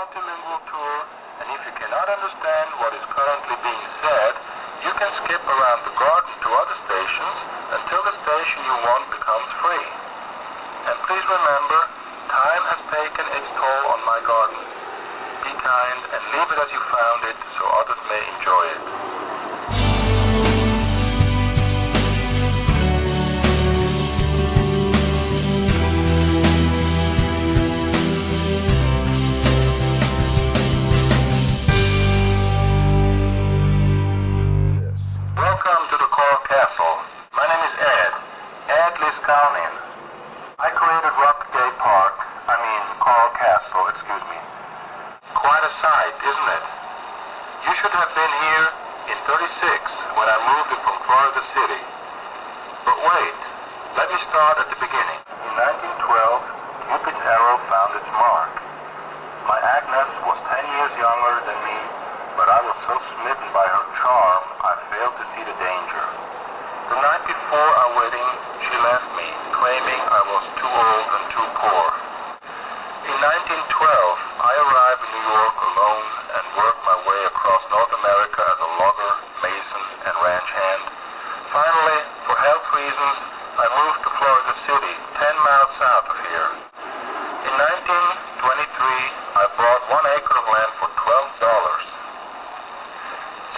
multilingual tour, and if you cannot understand what is currently being said, you can skip around the garden to other stations until the station you want becomes free. And please remember, time has taken its toll on my garden. Be kind and leave it as you found it so others may enjoy it. Welcome to the Coral Castle. My name is Ed Leedskalnin. I created Coral Castle, excuse me. Quite a sight, isn't it? You should have been here in 36 when I moved it from Florida City. But wait, let me start at the beginning. In 1912, Cupid's arrow found its mark. My Agnes was 10 years younger than me, but I was so smitten by her charm, I failed to see the danger. The night before our wedding, she left me, claiming I was too old and too poor. In 1912, I arrived in New York alone and worked my way across North America as a logger, mason, and ranch hand. Finally, for health reasons, I moved to Florida City, 10 miles south of here. In 1923, I bought 1 acre of land for $12.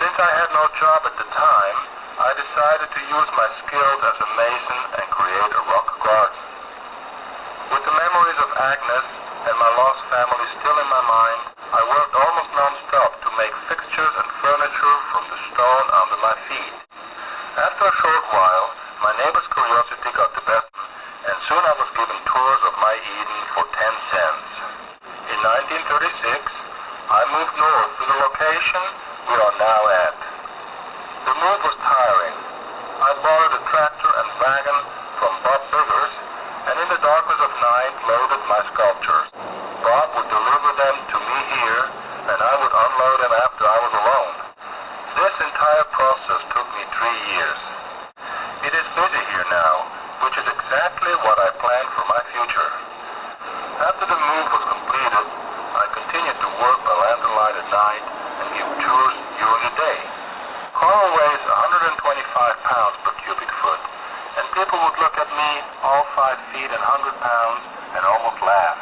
Since I had no job at the time, I decided to use my skills as a mason and create a rock garden. With the memories of Agnes and my lost family still in my mind, I worked almost non-stop to make fixtures and furniture from the stone under my feet. After a short while, my neighbor's curiosity got the best, and soon I was given tours of my Eden for 10 cents. In 1936, I moved north to the location we are now at. The move was tiring. I borrowed a tractor and wagon from Bob Biggers, and in the darkness of night loaded my sculptures. Bob would deliver them to me here, and I would unload them after I was alone. This entire process took me 3 years. It is busy here now, which is exactly what I planned for my future. After the move was completed, I continued to work by lanternlight at night and give tours during the day. Coral weighs 125 pounds per cubic foot, and people would look at me, all 5 feet and 100 pounds, and almost laugh.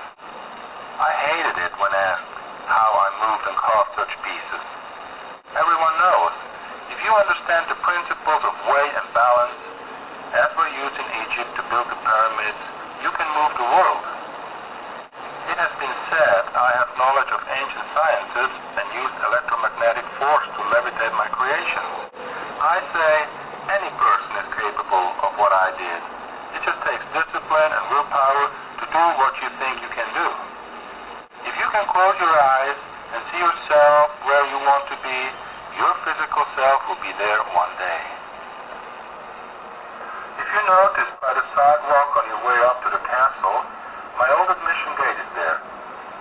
I hated it when asked how I moved and carved such pieces. Everyone knows, if you understand the principles of weight and balance, as were used in Egypt to build the pyramids, you can move the world. It has been said I have knowledge of ancient sciences and used electromagnetic force to levitate my creations. I say any person is capable of what I did. It just takes discipline and willpower to do what you think you can do. If you can close your eyes and see yourself where you want to be, your physical self will be there one day. If you notice by the sidewalk on your way up to the castle, my old admission gate is there.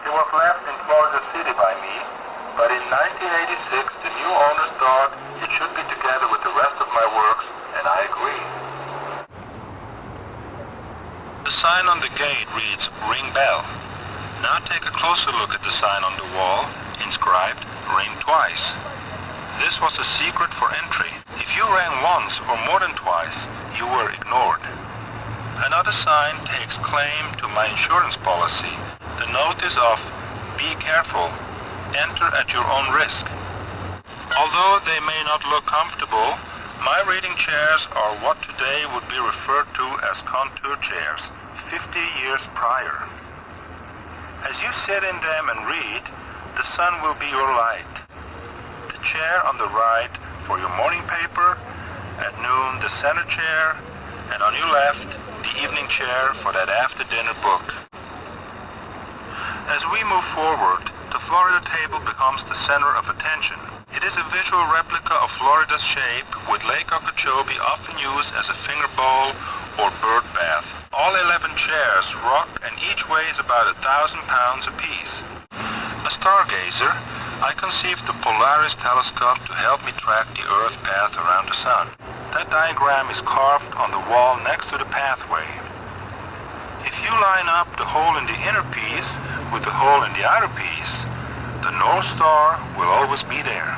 It was left in Florida City by me, but in 1986 the new owners thought it should be together with the rest of my works, and I agree. The sign on the gate reads, "Ring Bell." Now take a closer look at the sign on the wall, inscribed, "Ring Twice." This was a secret for entry. If you rang once or more than twice, you were ignored. Another sign takes claim to my insurance policy. The notice of, "Be careful, enter at your own risk." Although they may not look comfortable, my reading chairs are what today would be referred to as contour chairs, 50 years prior. As you sit in them and read, the sun will be your light. The chair on the right for your morning paper, at noon the center chair, and on your left, the evening chair for that after-dinner book. As we move forward, the Florida table becomes the center of attention. It is a visual replica of Florida's shape, with Lake Okeechobee often used as a finger bowl or bird bath. All 11 chairs rock and each weighs about 1,000 pounds apiece. A stargazer, I conceived the Polaris telescope to help me track the Earth's path around the Sun. That diagram is carved on the wall next to the pathway. If you line up the hole in the inner piece with the hole in the outer piece, The North Star will always be there.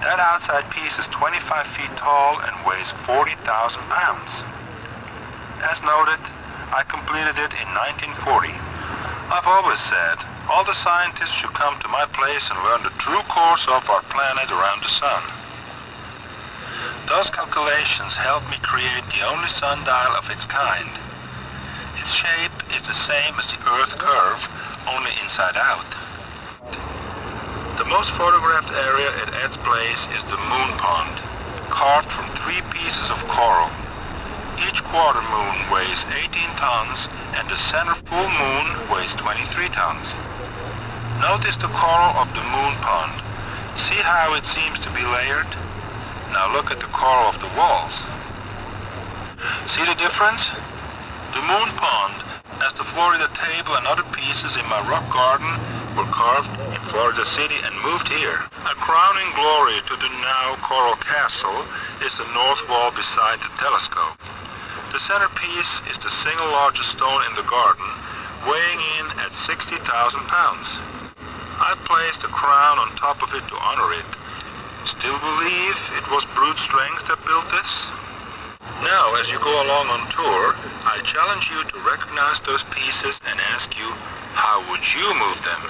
That outside piece is 25 feet tall and weighs 40,000 pounds. As noted, I completed it in 1940. I've always said, all the scientists should come to my place and learn the true course of our planet around the sun. Those calculations helped me create the only sundial of its kind. Its shape is the same as the Earth curve, only inside out. The most photographed area at Ed's place is the moon pond, carved from 3 pieces of coral. Each quarter moon weighs 18 tons and the center full moon weighs 23 tons. Notice the coral of the moon pond. See how it seems to be layered? Now look at the coral of the walls. See the difference? The moon pond, as the Florida table and other pieces in my rock garden, were carved in Florida City and moved here. A crowning glory to the now Coral Castle is the north wall beside the telescope. The centerpiece is the single largest stone in the garden, weighing in at 60,000 pounds. I placed a crown on top of it to honor it. Still believe it was brute strength that built this? Now, as you go along on tour, I challenge you to recognize those pieces and ask you, how would you move them?